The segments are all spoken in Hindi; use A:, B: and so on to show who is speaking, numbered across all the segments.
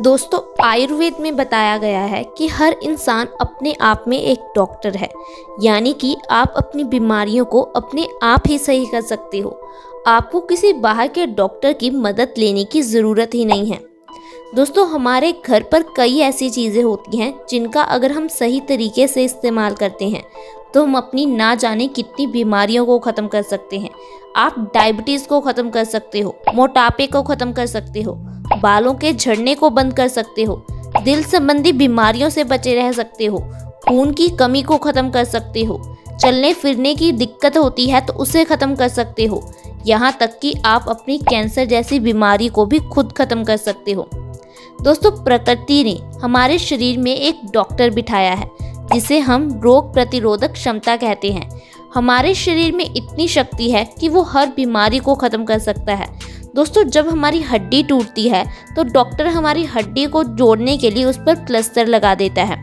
A: दोस्तों, आयुर्वेद में बताया गया है कि हर इंसान अपने आप में एक डॉक्टर है। यानी कि आप अपनी बीमारियों को अपने आप ही सही कर सकते हो। आपको किसी बाहर के डॉक्टर की मदद लेने की ज़रूरत ही नहीं है। दोस्तों, हमारे घर पर कई ऐसी चीज़ें होती हैं जिनका अगर हम सही तरीके से इस्तेमाल करते हैं तो हम अपनी ना जाने कितनी बीमारियों को ख़त्म कर सकते हैं। आप डायबिटीज़ को ख़त्म कर सकते हो, मोटापे को ख़त्म कर सकते हो, बालों के झड़ने को बंद कर सकते हो, दिल संबंधी बीमारियों से बचे रह सकते हो, खून की कमी को ख़त्म कर सकते हो, चलने फिरने की दिक्कत होती है तो उसे ख़त्म कर सकते हो। यहाँ तक कि आप अपनी कैंसर जैसी बीमारी को भी खुद ख़त्म कर सकते हो। दोस्तों, प्रकृति ने हमारे शरीर में एक डॉक्टर बिठाया है जिसे हम रोग प्रतिरोधक क्षमता कहते हैं। हमारे शरीर में इतनी शक्ति है कि वो हर बीमारी को ख़त्म कर सकता है। दोस्तों, जब हमारी हड्डी टूटती है तो डॉक्टर हमारी हड्डी को जोड़ने के लिए उस पर प्लास्टर लगा देता है,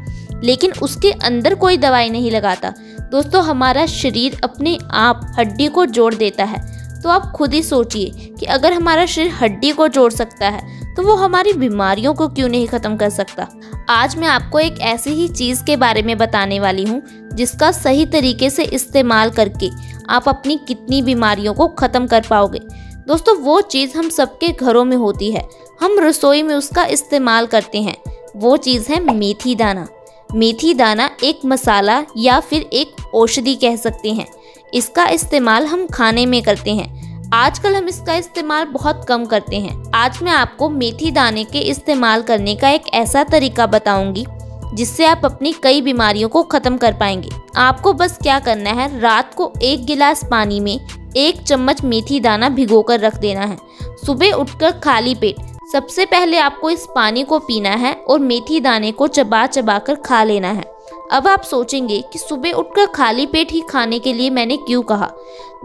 A: लेकिन उसके अंदर कोई दवाई नहीं लगाता। दोस्तों, हमारा शरीर अपने आप हड्डी को जोड़ देता है। तो आप खुद ही सोचिए कि अगर हमारा शरीर हड्डी को जोड़ सकता है तो वो हमारी बीमारियों को क्यों नहीं ख़त्म कर सकता। आज मैं आपको एक ऐसी ही चीज़ के बारे में बताने वाली हूँ जिसका सही तरीके से इस्तेमाल करके आप अपनी कितनी बीमारियों को ख़त्म कर पाओगे। दोस्तों, वो चीज़ हम सबके घरों में होती है, हम रसोई में उसका इस्तेमाल करते हैं। वो चीज़ है मेथी दाना। मेथी दाना एक मसाला या फिर एक औषधि कह सकते हैं। इसका इस्तेमाल हम खाने में करते हैं। आजकल हम इसका इस्तेमाल बहुत कम करते हैं। आज मैं आपको मेथी दाने के इस्तेमाल करने का एक ऐसा तरीका बताऊंगी जिससे आप अपनी कई बीमारियों को ख़त्म कर पाएंगे। आपको बस क्या करना है, रात को 1 गिलास पानी में 1 चम्मच मेथी दाना भिगोकर रख देना है। सुबह उठकर खाली पेट सबसे पहले आपको इस पानी को पीना है और मेथी दाने को चबा चबा कर खा लेना है। अब आप सोचेंगे कि सुबह उठकर खाली पेट ही खाने के लिए मैंने क्यों कहा।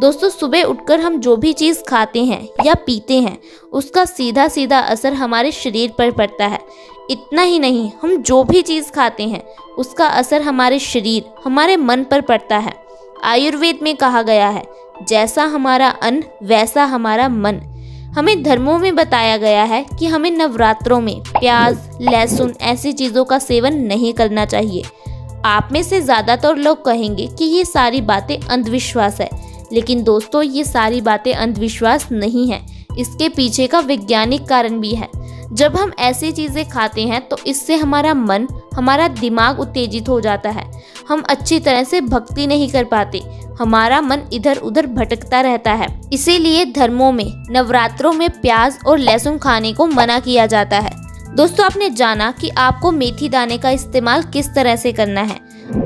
A: दोस्तों, सुबह उठकर हम जो भी चीज़ खाते हैं या पीते हैं उसका सीधा सीधा असर हमारे शरीर पर पड़ता है। इतना ही नहीं, हम जो भी चीज़ खाते हैं उसका असर हमारे शरीर, हमारे मन पर पड़ता है। आयुर्वेद में कहा गया है, जैसा हमारा अन्न वैसा हमारा मन। हमें धर्मों में बताया गया है कि हमें नवरात्रों में प्याज, लहसुन ऐसी चीज़ों का सेवन नहीं करना चाहिए। आप में से ज़्यादातर लोग कहेंगे कि ये सारी बातें अंधविश्वास है, लेकिन दोस्तों, ये सारी बातें अंधविश्वास नहीं है। इसके पीछे का वैज्ञानिक कारण भी है। जब हम ऐसी चीज़ें खाते हैं तो इससे हमारा मन, हमारा दिमाग उत्तेजित हो जाता है। हम अच्छी तरह से भक्ति नहीं कर पाते, हमारा मन इधर उधर भटकता रहता है। इसीलिए धर्मों में नवरात्रों में प्याज और लहसुन खाने को मना किया जाता है। दोस्तों, आपने जाना कि आपको मेथी दाने का इस्तेमाल किस तरह से करना है।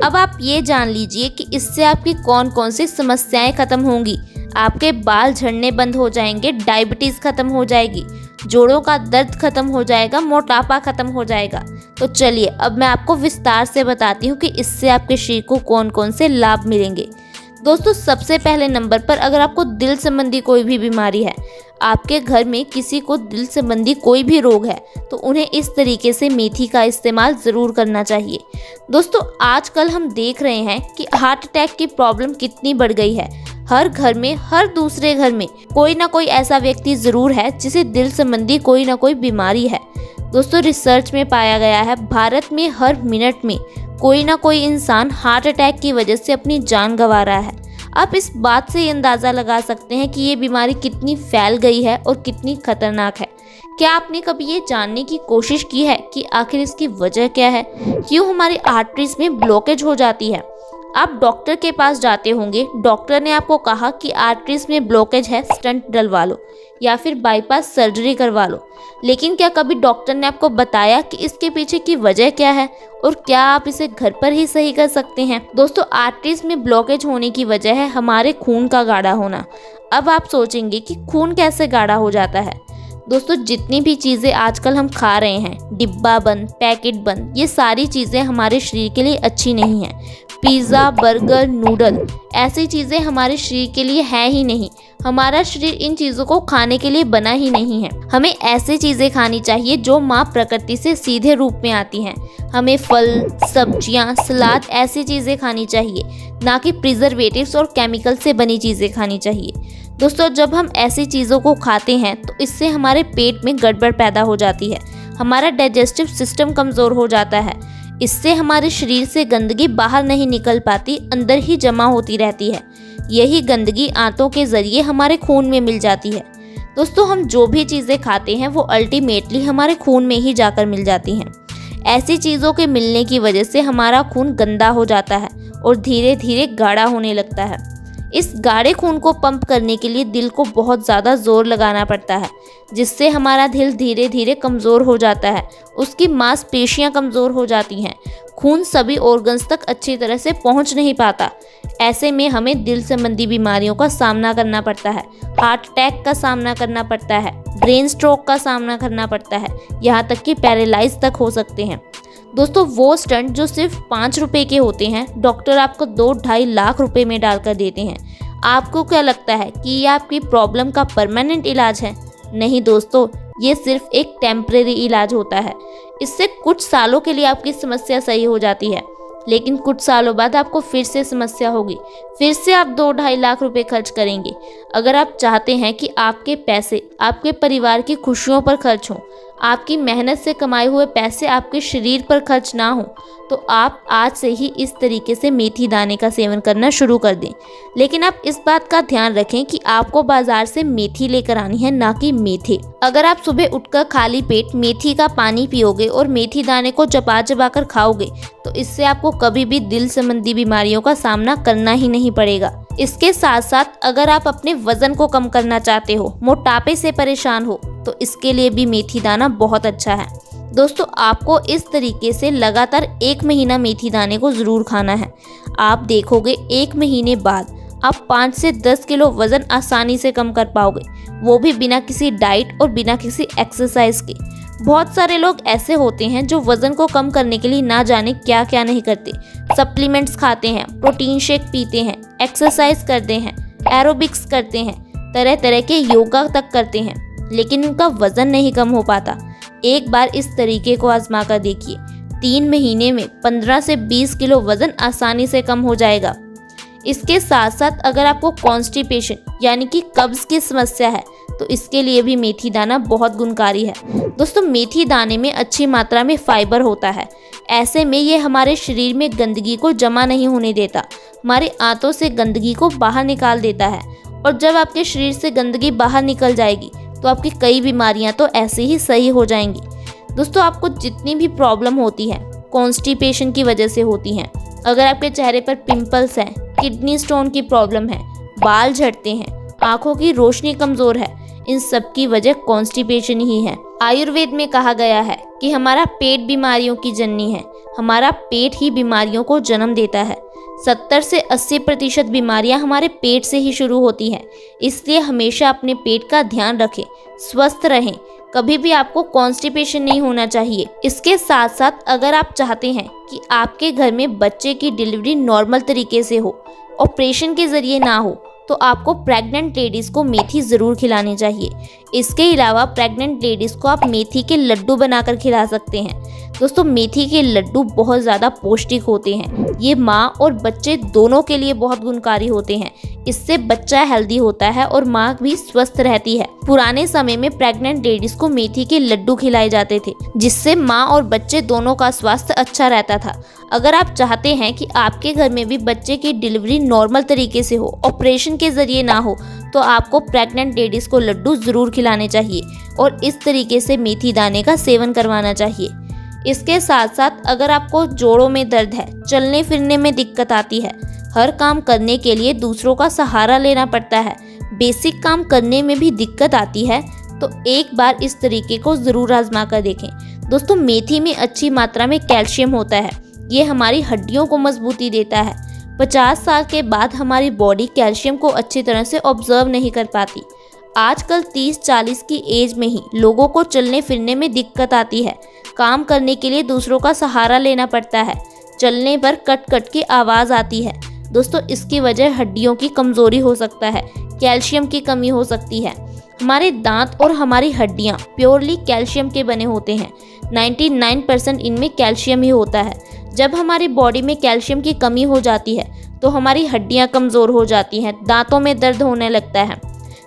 A: अब आप ये जान लीजिए कि इससे आपकी कौन कौन सी समस्याएं खत्म होंगी। आपके बाल झड़ने बंद हो जाएंगे, डायबिटीज़ खत्म हो जाएगी, जोड़ों का दर्द खत्म हो जाएगा, मोटापा खत्म हो जाएगा। तो चलिए अब मैं आपको विस्तार से बताती हूँ कि इससे आपके शरीर को कौन कौन से लाभ मिलेंगे। दोस्तों, सबसे पहले नंबर पर अगर आपको दिल संबंधी कोई भी बीमारी है, आपके घर में किसी को दिल संबंधी कोई भी रोग है, तो उन्हें इस तरीके से मेथी का इस्तेमाल ज़रूर करना चाहिए। दोस्तों, आजकल हम देख रहे हैं कि हार्ट अटैक की प्रॉब्लम कितनी बढ़ गई है। हर घर में, हर दूसरे घर में कोई ना कोई ऐसा व्यक्ति ज़रूर है जिसे दिल संबंधी कोई ना कोई बीमारी है। दोस्तों, रिसर्च में पाया गया है भारत में हर मिनट में कोई ना कोई इंसान हार्ट अटैक की वजह से अपनी जान गंवा रहा है। आप इस बात से अंदाज़ा लगा सकते हैं कि ये बीमारी कितनी फैल गई है और कितनी खतरनाक है। क्या आपने कभी ये जानने की कोशिश की है कि आखिर इसकी वजह क्या है? क्यों हमारी आर्टरीज में ब्लॉकेज हो जाती है? आप डॉक्टर के पास जाते होंगे, डॉक्टर ने आपको कहा कि आर्टरीज में ब्लॉकेज है, स्टंट डलवा लो या फिर बाईपास सर्जरी करवा लो। लेकिन क्या कभी डॉक्टर ने आपको बताया कि इसके पीछे की वजह क्या है और क्या आप इसे घर पर ही सही कर सकते हैं? दोस्तों, आर्टरीज में ब्लॉकेज होने की वजह है हमारे खून का गाढ़ा होना। अब आप सोचेंगे कि खून कैसे गाढ़ा हो जाता है। दोस्तों, जितनी भी चीज़ें आजकल हम खा रहे हैं, डिब्बा बंद, पैकेट बंद, ये सारी चीज़ें हमारे शरीर के लिए अच्छी नहीं हैं। पिज़्ज़ा, बर्गर, नूडल ऐसी चीज़ें हमारे शरीर के लिए है ही नहीं। हमारा शरीर इन चीज़ों को खाने के लिए बना ही नहीं है। हमें ऐसी चीज़ें खानी चाहिए जो माँ प्रकृति से सीधे रूप में आती हैं। हमें फल, सब्जियाँ, सलाद ऐसी चीज़ें खानी चाहिए, ना कि प्रिजर्वेटिव्स और केमिकल से बनी चीज़ें खानी चाहिए। दोस्तों, जब हम ऐसी चीज़ों को खाते हैं तो इससे हमारे पेट में गड़बड़ पैदा हो जाती है। हमारा डाइजेस्टिव सिस्टम कमज़ोर हो जाता है। इससे हमारे शरीर से गंदगी बाहर नहीं निकल पाती, अंदर ही जमा होती रहती है। यही गंदगी आंतों के ज़रिए हमारे खून में मिल जाती है। दोस्तों, हम जो भी चीज़ें खाते हैं वो अल्टीमेटली हमारे खून में ही जाकर मिल जाती हैं। ऐसी चीज़ों के मिलने की वजह से हमारा खून गंदा हो जाता है और धीरे धीरे गाढ़ा होने लगता है। इस गाढ़े खून को पंप करने के लिए दिल को बहुत ज़्यादा जोर लगाना पड़ता है, जिससे हमारा दिल धीरे धीरे कमज़ोर हो जाता है। उसकी मांसपेशियां कमज़ोर हो जाती हैं। खून सभी ऑर्गन्स तक अच्छी तरह से पहुंच नहीं पाता। ऐसे में हमें दिल संबंधी बीमारियों का सामना करना पड़ता है, हार्ट अटैक का सामना करना पड़ता है, ब्रेन स्ट्रोक का सामना करना पड़ता है, यहाँ तक कि पैरालाइज तक हो सकते हैं। दोस्तों, वो स्टंट जो सिर्फ 5 रुपए के होते हैं, डॉक्टर आपको 2-2.5 लाख रुपए में डालकर देते हैं। आपको क्या लगता है कि ये आपकी प्रॉब्लम का परमानेंट इलाज है? नहीं दोस्तों, ये सिर्फ एक टेम्परेरी इलाज होता है। इससे कुछ सालों के लिए आपकी समस्या सही हो जाती है, लेकिन कुछ सालों बाद आपको फिर से समस्या होगी, फिर से आप 2-2.5 लाख रुपए खर्च करेंगे। अगर आप चाहते हैं कि आपके पैसे आपके परिवार की खुशियों पर खर्च हों, आपकी मेहनत से कमाए हुए पैसे आपके शरीर पर खर्च ना हो, तो आप आज से ही इस तरीके से मेथी दाने का सेवन करना शुरू कर दें। लेकिन आप इस बात का ध्यान रखें कि आपको बाजार से मेथी लेकर आनी है, ना कि मेथे। अगर आप सुबह उठकर खाली पेट मेथी का पानी पियोगे और मेथी दाने को चबा चबा कर खाओगे, तो इससे आपको कभी भी दिल संबंधी बीमारियों का सामना करना ही नहीं पड़ेगा। इसके साथ साथ अगर आप अपने वजन को कम करना चाहते हो, मोटापे से परेशान हो, तो इसके लिए भी मेथी दाना बहुत अच्छा है। दोस्तों, आपको इस तरीके से लगातार 1 महीना मेथी दाने को ज़रूर खाना है। आप देखोगे 1 महीने बाद आप 5 से 10 किलो वज़न आसानी से कम कर पाओगे, वो भी बिना किसी डाइट और बिना किसी एक्सरसाइज के। बहुत सारे लोग ऐसे होते हैं जो वज़न को कम करने के लिए ना जाने क्या क्या नहीं करते। सप्लीमेंट्स खाते हैं, प्रोटीन शेक पीते हैं, एक्सरसाइज करते हैं, एरोबिक्स करते हैं, तरह तरह के योगा तक करते हैं, लेकिन उनका वज़न नहीं कम हो पाता। एक बार इस तरीके को आजमा कर देखिए। 3 महीने में 15 से 20 किलो वज़न आसानी से कम हो जाएगा। इसके साथ साथ अगर आपको कॉन्स्टिपेशन यानी कि कब्ज़ की समस्या है, तो इसके लिए भी मेथी दाना बहुत गुणकारी है। दोस्तों, मेथी दाने में अच्छी मात्रा में फाइबर होता है। ऐसे में ये हमारे शरीर में गंदगी को जमा नहीं होने देता, हमारे आंतों से गंदगी को बाहर निकाल देता है। और जब आपके शरीर से गंदगी बाहर निकल जाएगी, तो आपकी कई बीमारियां तो ऐसे ही सही हो जाएंगी। दोस्तों, आपको जितनी भी प्रॉब्लम होती है, कॉन्स्टिपेशन की वजह से होती हैं। अगर आपके चेहरे पर पिंपल्स हैं, किडनी स्टोन की प्रॉब्लम है, बाल झड़ते हैं, आंखों की रोशनी कमज़ोर है, इन सब की वजह कॉन्स्टिपेशन ही है। आयुर्वेद में कहा गया है कि हमारा पेट बीमारियों की जननी है। हमारा पेट ही बीमारियों को जन्म देता है। 70 से 80% बीमारियां हमारे पेट से ही शुरू होती हैं। इसलिए हमेशा अपने पेट का ध्यान रखें, स्वस्थ रहें। कभी भी आपको कॉन्स्टिपेशन नहीं होना चाहिए। इसके साथ साथ अगर आप चाहते हैं कि आपके घर में बच्चे की डिलीवरी नॉर्मल तरीके से हो, ऑपरेशन के ज़रिए ना हो, तो आपको प्रेग्नेंट लेडीज़ को मेथी ज़रूर खिलानी चाहिए। इसके अलावा प्रेग्नेंट लेडीज़ को आप मेथी के लड्डू बनाकर खिला सकते हैं। दोस्तों, मेथी के लड्डू बहुत ज़्यादा पौष्टिक होते हैं। ये माँ और बच्चे दोनों के लिए बहुत गुणकारी होते हैं। इससे बच्चा हेल्दी होता है और माँ भी स्वस्थ रहती है। पुराने समय में प्रेग्नेंट लेडीज़ को मेथी के लड्डू खिलाए जाते थे, जिससे माँ और बच्चे दोनों का स्वास्थ्य अच्छा रहता था। अगर आप चाहते हैं कि आपके घर में भी बच्चे की डिलीवरी नॉर्मल तरीके से हो, ऑपरेशन के ज़रिए ना हो, तो आपको प्रेग्नेंट लेडीज़ को लड्डू ज़रूर खिलाने चाहिए और इस तरीके से मेथी दाने का सेवन करवाना चाहिए। इसके साथ साथ अगर आपको जोड़ों में दर्द है, चलने फिरने में दिक्कत आती है, हर काम करने के लिए दूसरों का सहारा लेना पड़ता है, बेसिक काम करने में भी दिक्कत आती है, तो एक बार इस तरीके को ज़रूर आजमा कर देखें। दोस्तों, मेथी में अच्छी मात्रा में कैल्शियम होता है। ये हमारी हड्डियों को मजबूती देता है। 50 साल के बाद हमारी बॉडी कैल्शियम को अच्छी तरह से ऑब्जर्व नहीं कर पाती। आजकल 30-40 की एज में ही लोगों को चलने फिरने में दिक्कत आती है। काम करने के लिए दूसरों का सहारा लेना पड़ता है। चलने पर कट कट की आवाज़ आती है। दोस्तों, इसकी वजह हड्डियों की कमज़ोरी हो सकता है, कैल्शियम की कमी हो सकती है। हमारे दांत और हमारी हड्डियां प्योरली कैल्शियम के बने होते हैं। 99% इनमें कैल्शियम ही होता है। जब हमारी बॉडी में कैल्शियम की कमी हो जाती है, तो हमारी हड्डियां कमज़ोर हो जाती हैं, दांतों में दर्द होने लगता है।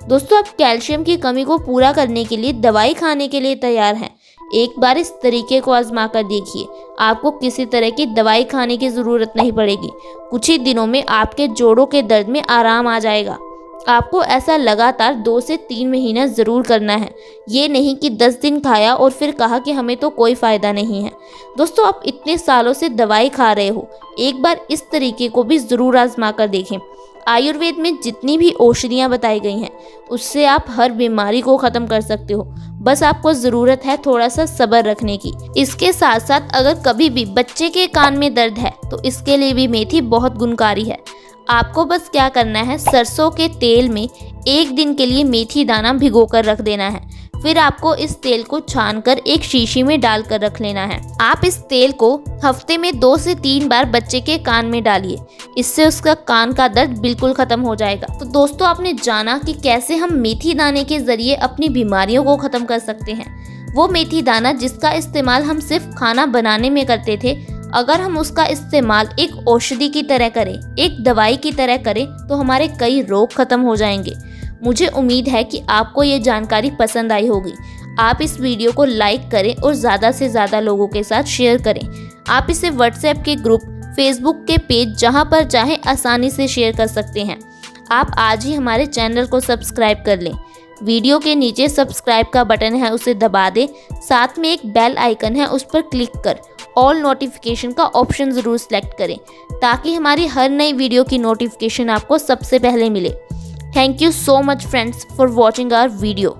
A: दोस्तों, आप कैल्शियम की कमी को पूरा करने के लिए दवाई खाने के लिए तैयार हैं। एक बार इस तरीके को आजमा कर देखिए, आपको किसी तरह की दवाई खाने की ज़रूरत नहीं पड़ेगी। कुछ ही दिनों में आपके जोड़ों के दर्द में आराम आ जाएगा। आपको ऐसा लगातार 2 से 3 महीना ज़रूर करना है। ये नहीं कि 10 दिन खाया और फिर कहा कि हमें तो कोई फ़ायदा नहीं है। दोस्तों, आप इतने सालों से दवाई खा रहे हो, एक बार इस तरीके को भी ज़रूर आजमा कर देखें। आयुर्वेद में जितनी भी औषधियाँ बताई गई हैं, उससे आप हर बीमारी को ख़त्म कर सकते हो। बस आपको ज़रूरत है थोड़ा सा सब्र रखने की। इसके साथ साथ अगर कभी भी बच्चे के कान में दर्द है तो इसके लिए भी मेथी बहुत गुणकारी है। आपको बस क्या करना है, सरसों के तेल में 1 दिन के लिए मेथी दाना भिगोकर रख देना है। फिर आपको इस तेल को छानकर एक शीशी में डालकर रख लेना है। आप इस तेल को हफ्ते में 2 से 3 बार बच्चे के कान में डालिए। इससे उसका कान का दर्द बिल्कुल खत्म हो जाएगा। तो दोस्तों, आपने जाना कि कैसे हम मेथी दाने के जरिए अपनी बीमारियों को खत्म कर सकते हैं। वो मेथी दाना जिसका इस्तेमाल हम सिर्फ खाना बनाने में करते थे, अगर हम उसका इस्तेमाल एक औषधि की तरह करें, एक दवाई की तरह करें, तो हमारे कई रोग खत्म हो जाएंगे। मुझे उम्मीद है कि आपको ये जानकारी पसंद आई होगी। आप इस वीडियो को लाइक करें और ज़्यादा से ज़्यादा लोगों के साथ शेयर करें। आप इसे व्हाट्सएप के ग्रुप, फेसबुक के पेज, जहां पर चाहें आसानी से शेयर कर सकते हैं। आप आज ही हमारे चैनल को सब्सक्राइब कर लें। वीडियो के नीचे सब्सक्राइब का बटन है, उसे दबा दें। साथ में एक बेल आइकन है, उस पर क्लिक कर ऑल नोटिफिकेशन का ऑप्शन ज़रूर सेलेक्ट करें, ताकि हमारी हर नई वीडियो की नोटिफिकेशन आपको सबसे पहले मिले। Thank you so much friends for watching our video.